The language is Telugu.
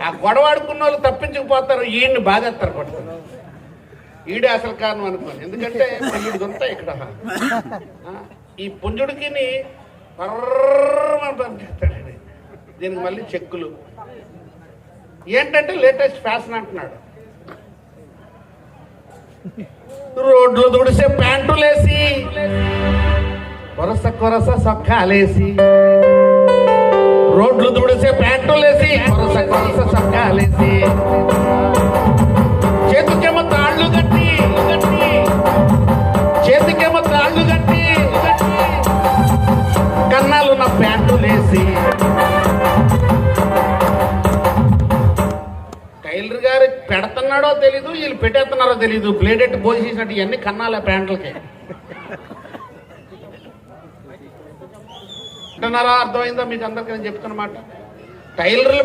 ఆ గొడవాడుకున్న వాళ్ళు తప్పించుకుపోతారు, ఈయన్ని బాధేస్తారు పడుతున్నారు. ఈడే అసలు కారణం అనుకోని, ఎందుకంటే పుంజుడిదంతా ఇక్కడ ఈ పుంజుడికి పంపిస్తాడు. దీనికి మళ్ళీ చెక్కులు ఏంటంటే లేటెస్ట్ ఫ్యాషన్ అంటున్నాడు. రోడ్లు తుడిసే ప్యాంటులేసి కొరస కొరస సొక్కాలేసి, రోడ్లు తుడిసే ప్యాంటులేసి కొరస కొరస సొక్కాలేసి, చేతికేమో తాళ్ళు కట్టి చేతికేమో తాళ్ళు కట్టి కన్నాలు నా ప్యాంటులేసి, టైలర్ గారు పెడుతున్నాడో తెలీదు, వీళ్ళు పెట్టేస్తున్నారో తెలీదు, బ్లేడెట్ పోసేసినట్టు ఇవన్నీ కన్నాల ప్యాంట్లకి అంటున్నారా? అర్థమైందా మీకు అందరికీ నేను చెప్తున్నమాట? టైలర్లు